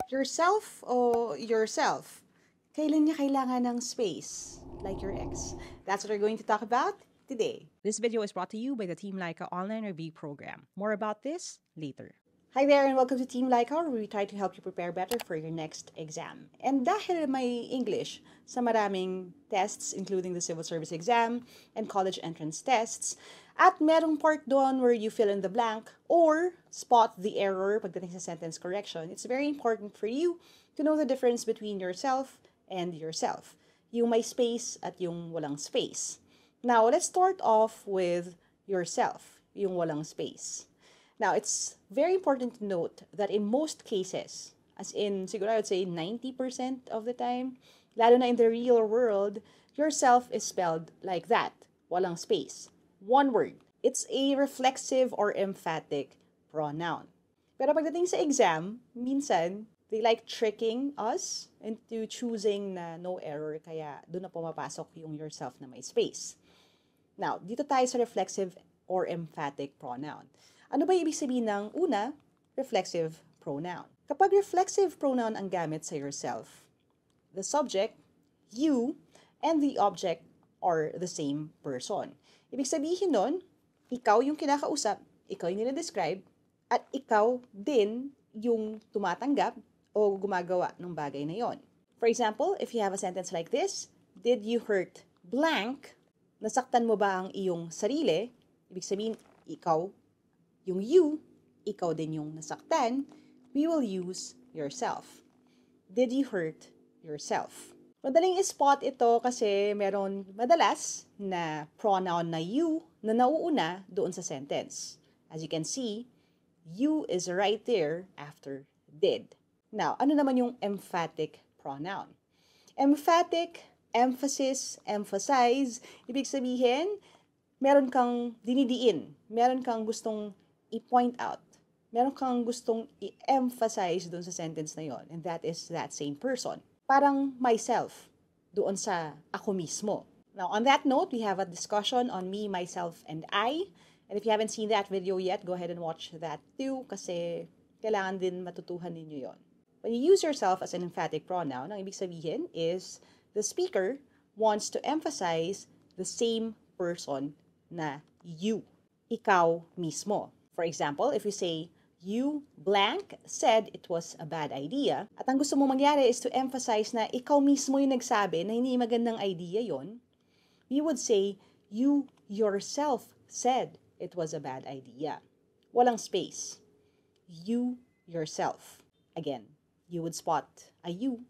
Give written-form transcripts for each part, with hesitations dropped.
Yourself o yourself? Kailan niya kailangan ng space? Like your ex. That's what we're going to talk about today. This video is brought to you by the Team Leica online review program. More about this later. Hi there and welcome to Team Leica, where we try to help you prepare better for your next exam. And dahil may English sa maraming tests, including the civil service exam and college entrance tests, at merong part doon where you fill in the blank or spot the error pagdating sa sentence correction, it's very important for you to know the difference between yourself and yourself. Yung may space at yung walang space. Now, let's start off with yourself, yung walang space. Now, it's very important to note that in most cases, as in, siguro I would say 90% of the time, lalo na in the real world, yourself is spelled like that. Walang space. One word. It's a reflexive or emphatic pronoun. Pero pagdating sa exam, minsan, they like tricking us into choosing na no error, kaya doon na pumapasok yung yourself na may space. Now, dito tayo sa reflexive or emphatic pronoun. Ano ba ibig sabihin ng una? Reflexive pronoun. Kapag reflexive pronoun ang gamit sa yourself, the subject, you, and the object are the same person. Ibig sabihin nun, ikaw yung kinakausap, ikaw yung nila-describe, at ikaw din yung tumatanggap o gumagawa ng bagay na yon. For example, if you have a sentence like this, did you hurt blank? Nasaktan mo ba ang iyong sarili? Ibig sabihin, ikaw yung you, ikaw din yung nasaktan, we will use yourself. Did you hurt yourself? Madaling i-spot ito kasi meron madalas na pronoun na you na nauuna doon sa sentence. As you can see, you is right there after did. Now, ano naman yung emphatic pronoun? Emphatic, emphasis, emphasize, ibig sabihin, meron kang dinidiin, meron kang gustong i-point out. Meron kang gustong i-emphasize doon sa sentence na yon, and that is that same person. Parang myself, doon sa ako mismo. Now, on that note, we have a discussion on me, myself, and I. And if you haven't seen that video yet, go ahead and watch that too, kasi kailangan din matutuhan ninyo yon. When you use yourself as an emphatic pronoun, ang ibig sabihin is the speaker wants to emphasize the same person na you. Ikaw mismo. For example, if you say, you blank said it was a bad idea, at ang gusto mo mangyari is to emphasize na ikaw mismo yung nagsabi na hindi magandang idea yon, we would say, you yourself said it was a bad idea. Walang space. You yourself. Again, you would spot a you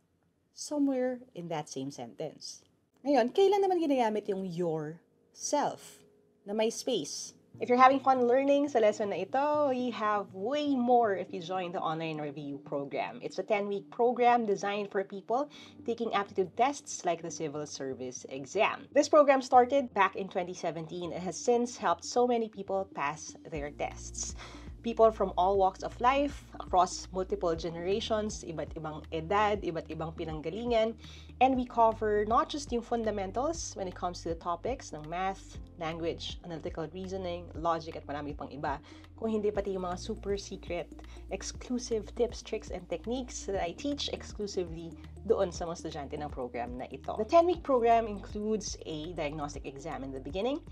somewhere in that same sentence. Ngayon, kailan naman ginagamit yung yourself na may space? If you're having fun learning sa lesson na ito, you have way more if you join the online review program. It's a 10-week program designed for people taking aptitude tests like the civil service exam. This program started back in 2017 and has since helped so many people pass their tests. People from all walks of life, across multiple generations, iba't ibang edad, iba't ibang pinanggalingan, and we cover not just yung fundamentals when it comes to the topics ng math, language, analytical reasoning, logic, at marami pang iba, kung hindi pati yung mga super secret, exclusive tips, tricks, and techniques that I teach exclusively doon sa mga estudyante ng program na ito. The 10-week program includes a diagnostic exam in the beginning,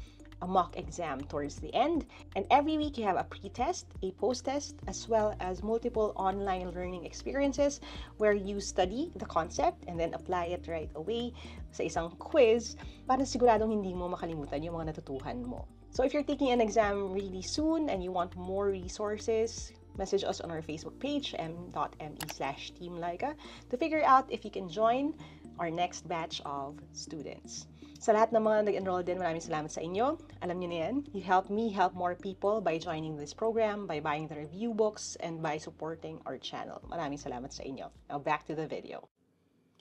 a mock exam towards the end, and every week you have a pre-test, a post-test, as well as multiple online learning experiences where you study the concept and then apply it right away sa isang quiz para siguradong hindi mo makalimutan yung mga natutuhan mo. So if you're taking an exam really soon and you want more resources, message us on our Facebook page, m.me/teamleica, to figure out if you can join our next batch of students. Sa lahat ng mga nag-enroll din, maraming salamat sa inyo. Alam niyo na yan, you help me help more people by joining this program, by buying the review books, and by supporting our channel. Maraming salamat sa inyo. Now back to the video.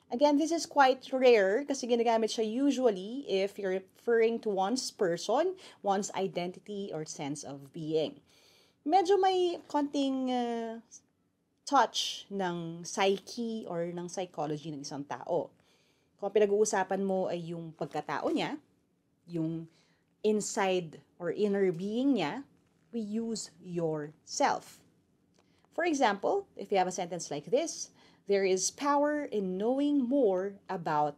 Again, this is quite rare kasi ginagamit siya usually if you're referring to one's person, one's identity, or sense of being. Medyo may konting touch ng psyche or ng psychology ng isang tao. Kung pinag-uusapan mo ay yung pagkatao niya, yung inside or inner being niya, we use yourself. For example, if you have a sentence like this, There is power in knowing more about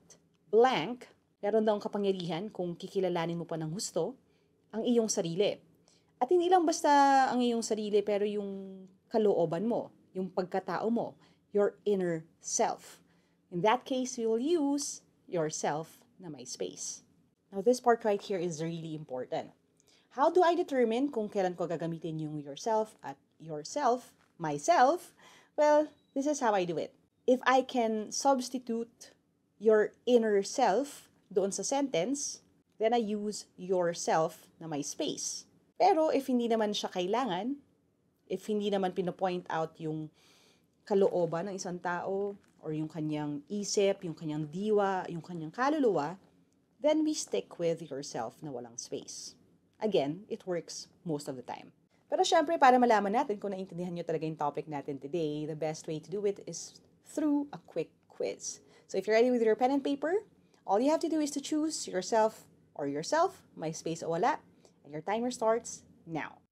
blank. Meron daw kapangyarihan kung kikilalanin mo pa ng husto ang iyong sarili. At hindi lang basta ang iyong sarili, pero yung kalooban mo, yung pagkatao mo, your inner self. In that case, we will use yourself na may space. Now, this part right here is really important. How do I determine kung kailan ko gagamitin yung yourself at yourself, myself? Well, this is how I do it. If I can substitute your inner self doon sa sentence, then I use yourself na may space. Pero if hindi naman siya kailangan, if hindi naman pinopoint out yung kalooban ng isang tao, or yung kanyang isip, yung kanyang diwa, yung kanyang kaluluwa, then we stick with yourself na walang space. Again, it works most of the time. Pero syempre, para malaman natin kung naintindihan nyo talaga yung topic natin today, the best way to do it is through a quick quiz. So if you're ready with your pen and paper, all you have to do is to choose yourself or yourself, may space o wala, and your timer starts now.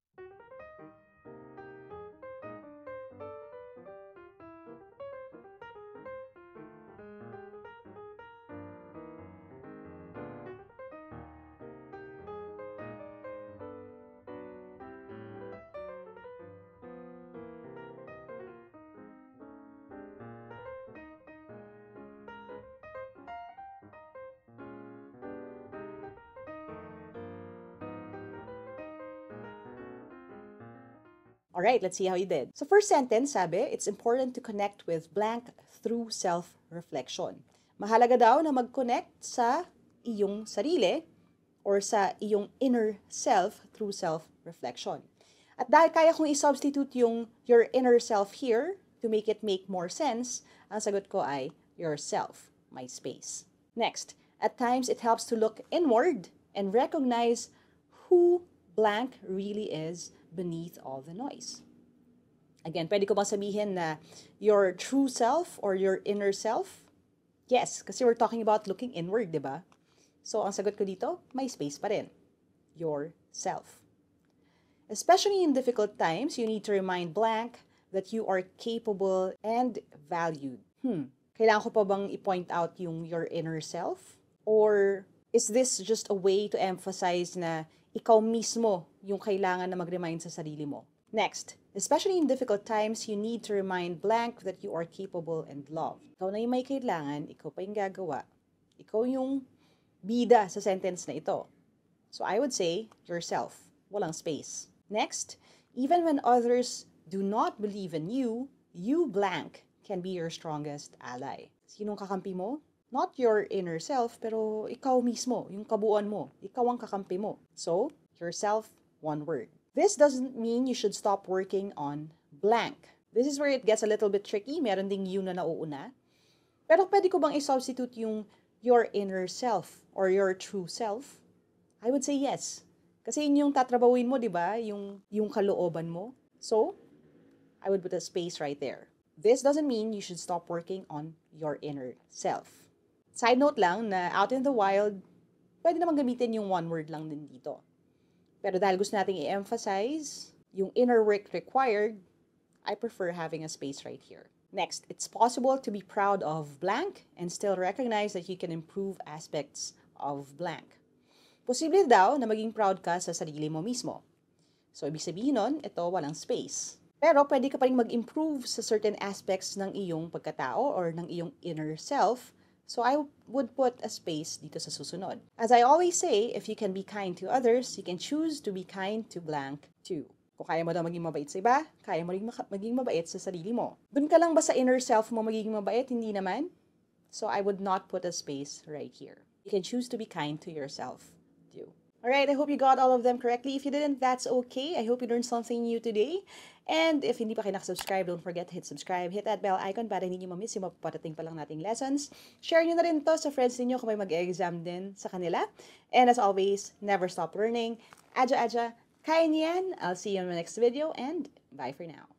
All right, let's see how you did. So first sentence, sabi, it's important to connect with blank through self-reflection. Mahalaga daw na mag-connect sa iyong sarili or sa iyong inner self through self-reflection. At dahil kaya kong i-substitute yung your inner self here to make it make more sense, ang sagot ko ay yourself, my space. Next, at times it helps to look inward and recognize who blank really is beneath all the noise. Again, pwede ko bang sabihin na your true self or your inner self? Yes, kasi we're talking about looking inward, di ba? So, ang sagot ko dito, may space pa rin. Yourself. Especially in difficult times, you need to remind blank that you are capable and valued. Kailangan ko pa bang i-point out yung your inner self? Or is this just a way to emphasize na ikaw mismo yung kailangan na mag-remind sa sarili mo? Next, especially in difficult times, you need to remind blank that you are capable and loved. Ikaw na yung may kailangan, ikaw pa yung gagawa. Ikaw yung bida sa sentence na ito. So I would say, yourself. Walang space. Next, even when others do not believe in you, you blank can be your strongest ally. Sinong kakampi mo? Not your inner self, pero ikaw mismo, yung kabuuan mo. Ikaw ang kakampi mo. So, yourself, one word. This doesn't mean you should stop working on blank. This is where it gets a little bit tricky. Meron ding you na nauuna. Pero pwede ko bang i-substitute yung your inner self or your true self? I would say yes. Kasi yun yung tatrabawin mo, di ba? Yung kalooban mo. So, I would put a space right there. This doesn't mean you should stop working on your inner self. Side note lang na out in the wild, pwede naman gamitin yung one word lang din dito. Pero dahil gusto nating i-emphasize yung inner work required, I prefer having a space right here. Next, it's possible to be proud of blank and still recognize that you can improve aspects of blank. Posible daw na maging proud ka sa sarili mo mismo. So, ibig sabihin nun, ito walang space. Pero pwede ka pa rin mag-improve sa certain aspects ng iyong pagkatao or ng iyong inner self. So I would put a space dito sa susunod. As I always say, if you can be kind to others, you can choose to be kind to blank too. Kung kaya mo daw maging mabait sa iba, kaya mo rin maging mabait sa sarili mo. Doon ka lang ba sa inner self mo magiging mabait? Hindi naman. So I would not put a space right here. You can choose to be kind to yourself too. Alright, I hope you got all of them correctly. If you didn't, that's okay. I hope you learned something new today. And if hindi pa kayo nakasubscribe, don't forget to hit subscribe. Hit that bell icon para hindi nyo mamiss yung mapaparating pa lang nating lessons. Share nyo na rin to sa friends ninyo kung may mag-exam din sa kanila. And as always, never stop learning. Adja, kaya niyan. I'll see you in my next video and bye for now.